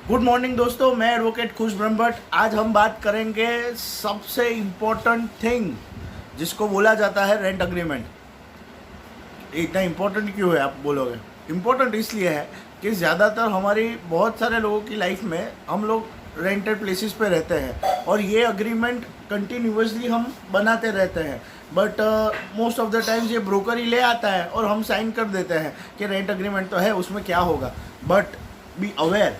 Good morning दोस्तों, मैं advocate खुश ब्रह्मभट्ट। आज हम बात करेंगे सबसे इम्पोर्टेंट थिंग जिसको बोला जाता है रेंट अग्रीमेंट। इतना इम्पोर्टेंट क्यों है आप बोलोगे? इम्पोर्टेंट इसलिए है कि ज़्यादातर हमारी बहुत सारे लोगों की लाइफ में हम लोग रेंटेड प्लेसेस पे रहते हैं और ये अग्रीमेंट कंटिन्यूसली हम बनाते रहते हैं। But most of the times ये ब्रोकर ही ले आता है और हम साइन कर देते हैं कि रेंट अग्रीमेंट तो है, उसमें क्या होगा। But be aware.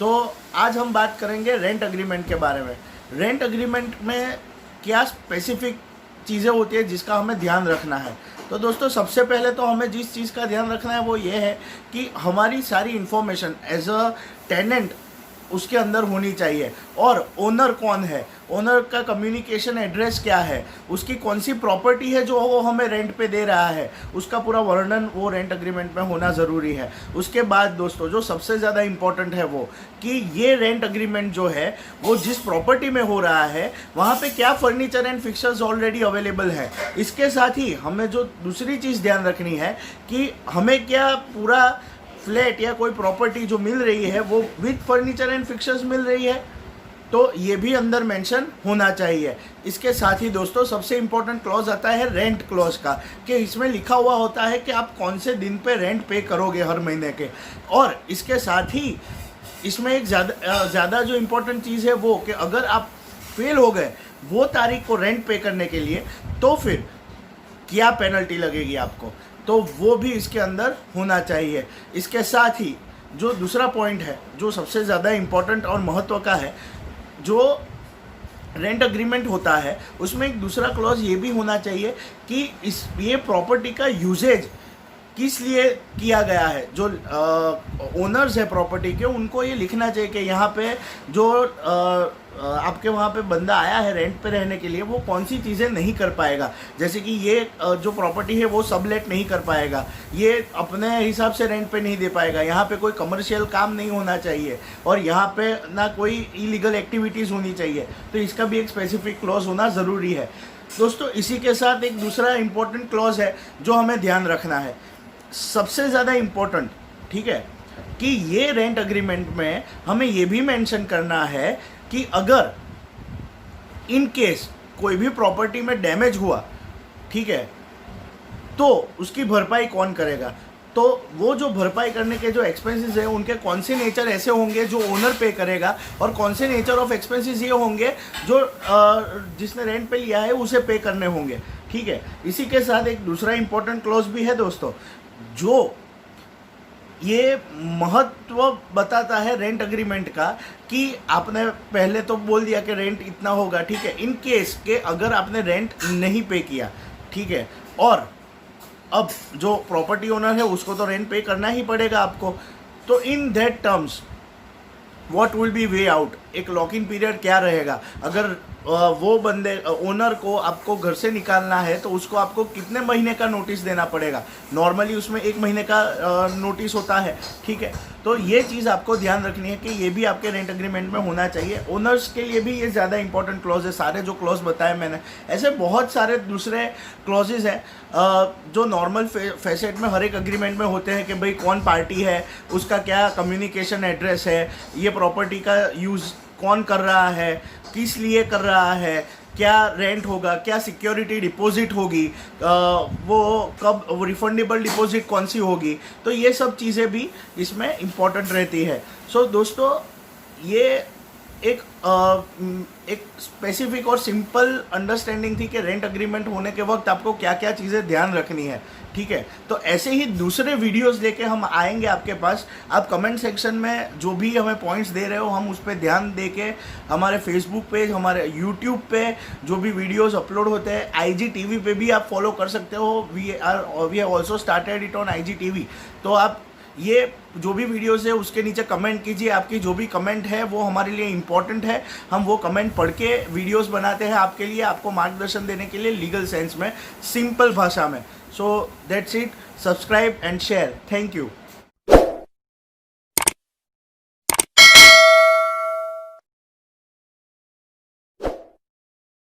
तो आज हम बात करेंगे रेंट अग्रीमेंट के बारे में। रेंट अग्रीमेंट में क्या स्पेसिफिक चीज़ें होती है जिसका हमें ध्यान रखना है। तो दोस्तों, सबसे पहले तो हमें जिस चीज़ का ध्यान रखना है वो ये है कि हमारी सारी इन्फॉर्मेशन एज अ टेनेंट उसके अंदर होनी चाहिए। और ओनर कौन है, ओनर का कम्युनिकेशन एड्रेस क्या है, उसकी कौन सी प्रॉपर्टी है जो वो हमें रेंट पे दे रहा है, उसका पूरा वर्णन वो रेंट अग्रीमेंट में होना ज़रूरी है। उसके बाद दोस्तों, जो सबसे ज़्यादा इम्पॉर्टेंट है वो कि ये रेंट अग्रीमेंट जो है वो जिस प्रॉपर्टी में हो रहा है वहाँ पे क्या furniture and fixers already available है। इसके साथ ही हमें जो दूसरी चीज़ ध्यान रखनी है कि हमें क्या पूरा फ्लैट या कोई प्रॉपर्टी जो मिल रही है वो विद फर्नीचर एंड फिक्सर्स मिल रही है, तो ये भी अंदर मेंशन होना चाहिए। इसके साथ ही दोस्तों, सबसे इम्पोर्टेंट क्लॉज आता है रेंट क्लॉज का, कि इसमें लिखा हुआ होता है कि आप कौन से दिन पे रेंट पे करोगे हर महीने के। और इसके साथ ही इसमें एक ज़्यादा जो इम्पोर्टेंट चीज़ है वो कि अगर आप फेल हो गए वो तारीख को रेंट पे करने के लिए, तो फिर क्या पेनल्टी लगेगी आपको, तो वो भी इसके अंदर होना चाहिए। इसके साथ ही जो दूसरा पॉइंट है जो सबसे ज़्यादा इम्पोर्टेंट और महत्व का है, जो रेंट अग्रीमेंट होता है उसमें एक दूसरा क्लॉज ये भी होना चाहिए कि ये प्रॉपर्टी का यूजेज किस लिए किया गया है। जो ओनर्स है प्रॉपर्टी के, उनको ये लिखना चाहिए कि यहाँ पे जो आपके वहाँ पे बंदा आया है रेंट पे रहने के लिए, वो कौन सी चीज़ें नहीं कर पाएगा। जैसे कि ये जो प्रॉपर्टी है वो सबलेट नहीं कर पाएगा, ये अपने हिसाब से रेंट पे नहीं दे पाएगा, यहाँ पे कोई कमर्शियल काम नहीं होना चाहिए और यहाँ पे ना कोई इलीगल एक्टिविटीज़ होनी चाहिए। तो इसका भी एक स्पेसिफिक क्लॉज होना ज़रूरी है दोस्तों। इसी के साथ एक दूसरा इम्पोर्टेंट क्लॉज है जो हमें ध्यान रखना है, सबसे ज़्यादा इम्पोर्टेंट, ठीक है, कि ये रेंट अग्रीमेंट में हमें ये भी मेंशन करना है कि अगर इन केस कोई भी प्रॉपर्टी में डैमेज हुआ, ठीक है, तो उसकी भरपाई कौन करेगा। तो वो जो भरपाई करने के जो एक्सपेंसेस हैं उनके कौन से नेचर ऐसे होंगे जो ओनर पे करेगा और कौन से नेचर ऑफ एक्सपेंसेस ये होंगे जो जिसने रेंट पे लिया है उसे पे करने होंगे, ठीक है। इसी के साथ एक दूसरा इंपॉर्टेंट क्लॉज भी है दोस्तों, जो ये महत्व बताता है रेंट अग्रीमेंट का, कि आपने पहले तो बोल दिया कि रेंट इतना होगा, ठीक है, इन केस के अगर आपने रेंट नहीं पे किया, ठीक है, और अब जो प्रॉपर्टी ओनर है उसको तो रेंट पे करना ही पड़ेगा आपको, तो in that terms what will be way out, एक लॉक इन पीरियड क्या रहेगा। अगर वो बंदे ओनर को आपको घर से निकालना है तो उसको आपको कितने महीने का नोटिस देना पड़ेगा। नॉर्मली उसमें 1 महीने का नोटिस होता है, ठीक है। तो ये चीज़ आपको ध्यान रखनी है कि ये भी आपके रेंट अग्रीमेंट में होना चाहिए। ओनर्स के लिए भी ये ज़्यादा इंपॉर्टेंट क्लॉज है। सारे जो क्लॉज बताए मैंने, ऐसे बहुत सारे दूसरे क्लॉजेज हैं जो नॉर्मल फैसेट में हर एक अग्रीमेंट में होते हैं कि भाई कौन पार्टी है, उसका क्या कम्युनिकेशन एड्रेस है, ये प्रॉपर्टी का यूज़ कौन कर रहा है, किस लिए कर रहा है, क्या रेंट होगा, क्या सिक्योरिटी डिपॉजिट होगी, वो कब रिफंडेबल डिपॉजिट कौन सी होगी। तो ये सब चीज़ें भी इसमें इम्पॉर्टेंट रहती है। सो दोस्तों, ये एक स्पेसिफिक और सिंपल अंडरस्टैंडिंग थी कि रेंट अग्रीमेंट होने के वक्त आपको क्या क्या चीज़ें ध्यान रखनी है, ठीक है। तो ऐसे ही दूसरे वीडियोस लेके हम आएंगे आपके पास। आप कमेंट सेक्शन में जो भी हमें पॉइंट्स दे रहे हो, हम उस पर ध्यान दे के हमारे फेसबुक पेज, हमारे यूट्यूब पे जो भी वीडियोस अपलोड होते हैं, IGTV पे भी आप फॉलो कर सकते हो। We have also started it on IGTV। तो आप ये जो भी वीडियोस है उसके नीचे कमेंट कीजिए। आपकी जो भी कमेंट है वो हमारे लिए इम्पॉर्टेंट है। हम वो कमेंट पढ़ के वीडियोस बनाते हैं आपके लिए, आपको मार्गदर्शन देने के लिए लीगल सेंस में, सिंपल भाषा में। So that's it. Subscribe and share. Thank you.